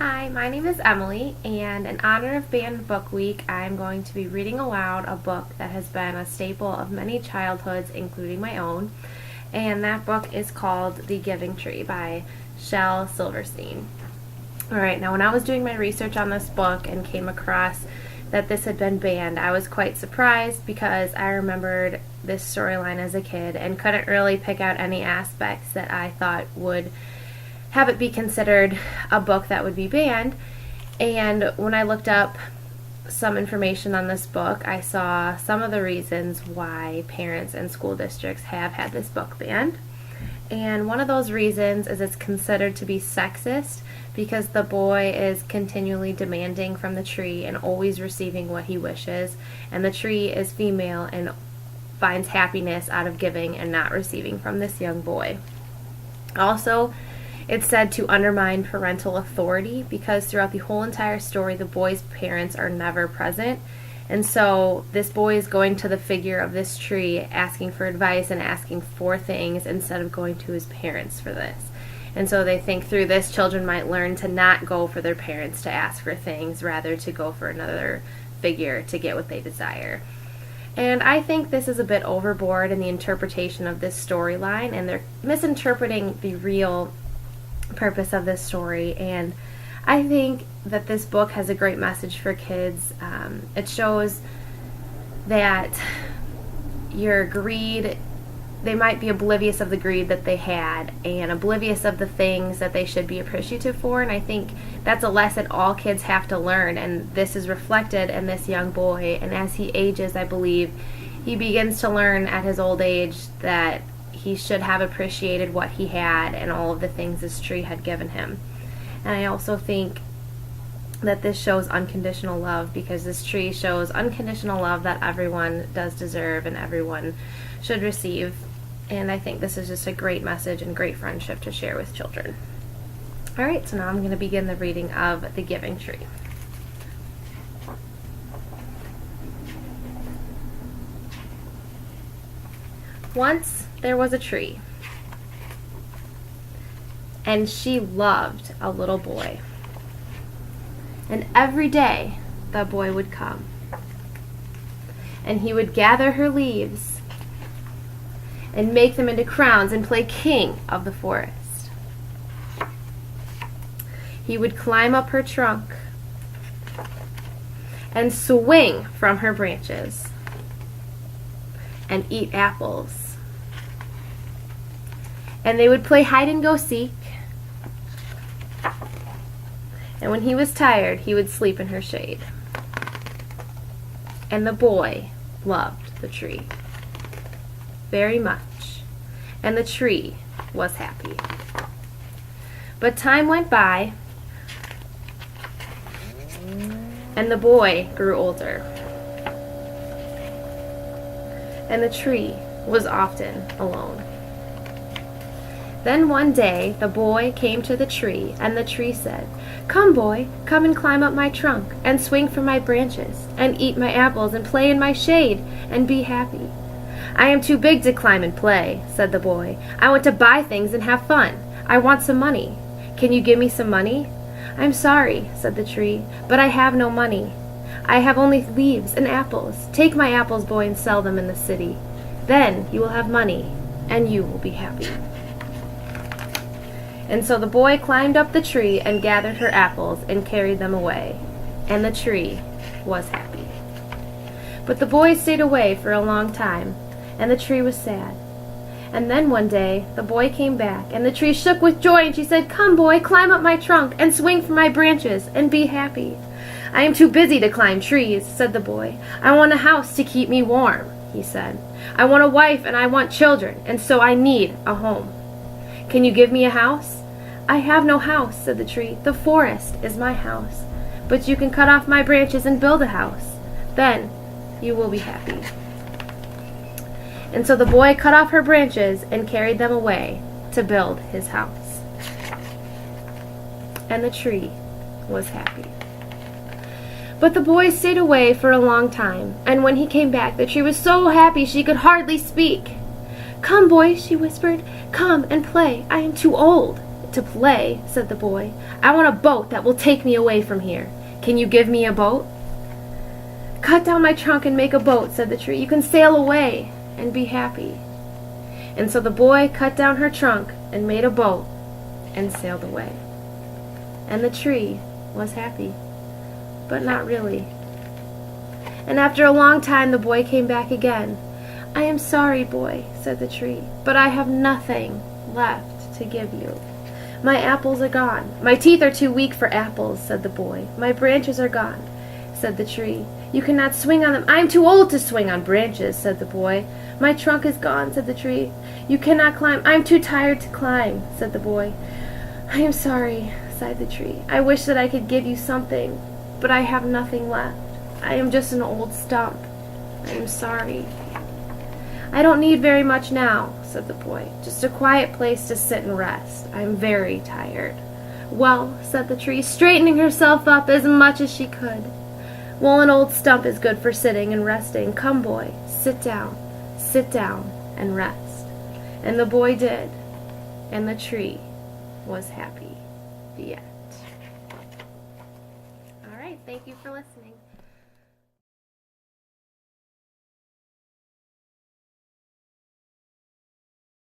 Hi, my name is Emily, and in honor of Banned Book Week, I'm going to be reading aloud a book that has been a staple of many childhoods, including my own, and that book is called The Giving Tree by Shel Silverstein. Alright, now when I was doing my research on this book and came across that this had been banned, I was quite surprised because I remembered this storyline as a kid and couldn't really pick out any aspects that I thought would have it be considered a book that would be banned. And when I looked up some information on this book, I saw some of the reasons why parents and school districts have had this book banned. And one of those reasons is it's considered to be sexist because the boy is continually demanding from the tree and always receiving what he wishes, and the tree is female and finds happiness out of giving and not receiving from this young boy. Also, it's said to undermine parental authority because throughout the whole entire story, the boy's parents are never present. And so this boy is going to the figure of this tree asking for advice and asking for things instead of going to his parents for this. And so they think through this, children might learn to not go for their parents to ask for things, rather to go for another figure to get what they desire. And I think this is a bit overboard in the interpretation of this storyline, and they're misinterpreting the real purpose of this story. And I think that this book has a great message for kids. It shows that your greed, they might be oblivious of the greed that they had and oblivious of the things that they should be appreciative for, and I think that's a lesson all kids have to learn, and this is reflected in this young boy. And as he ages, I believe he begins to learn at his old age that he should have appreciated what he had and all of the things this tree had given him. And I also think that this shows unconditional love, because this tree shows unconditional love that everyone does deserve and everyone should receive. And I think this is just a great message and great friendship to share with children. Alright, so now I'm going to begin the reading of The Giving Tree. Once there was a tree, and she loved a little boy. And every day the boy would come, and he would gather her leaves and make them into crowns and play king of the forest. He would climb up her trunk and swing from her branches and eat apples. And they would play hide and go seek. And when he was tired, he would sleep in her shade. And the boy loved the tree very much, and the tree was happy. But time went by, and the boy grew older, and the tree was often alone. Then one day the boy came to the tree, and the tree said, "Come, boy, come and climb up my trunk, and swing from my branches, and eat my apples, and play in my shade, and be happy." "I am too big to climb and play," said the boy. "I want to buy things and have fun. I want some money. Can you give me some money?" "I'm sorry," said the tree, "but I have no money. I have only leaves and apples. Take my apples, boy, and sell them in the city. Then you will have money, and you will be happy." And so the boy climbed up the tree and gathered her apples and carried them away, and the tree was happy. But the boy stayed away for a long time, and the tree was sad. And then one day the boy came back, and the tree shook with joy, and she said, "Come, boy, climb up my trunk, and swing from my branches, and be happy." "I am too busy to climb trees," said the boy. "I want a house to keep me warm," he said. "I want a wife, and I want children, and so I need a home. Can you give me a house?" "I have no house," said the tree. "The forest is my house. But you can cut off my branches and build a house. Then you will be happy." And so the boy cut off her branches and carried them away to build his house. And the tree was happy. But the boy stayed away for a long time, and when he came back, the tree was so happy she could hardly speak. "Come, boy," she whispered. "Come and play. I am too old. to play," said the boy. "I want a boat that will take me away from here. Can you give me a boat?" "Cut down my trunk and make a boat," said the tree. "You can sail away and be happy." And so the boy cut down her trunk and made a boat and sailed away. And the tree was happy, but not really. And after a long time the boy came back again. "I am sorry, boy," said the tree, "but I have nothing left to give you. My apples are gone." "My teeth are too weak for apples," said the boy. "My branches are gone," said the tree. "You cannot swing on them." "I am too old to swing on branches," said the boy. "My trunk is gone," said the tree. "You cannot climb." "I am too tired to climb," said the boy. "I am sorry," sighed the tree. "I wish that I could give you something, but I have nothing left. I am just an old stump. I am sorry." "I don't need very much now," said the boy. "Just a quiet place to sit and rest. I am very tired." "Well," said the tree, straightening herself up as much as she could, "well, an old stump is good for sitting and resting. Come, boy, sit down and rest." And the boy did, and the tree was happy. The end. All right, thank you for listening.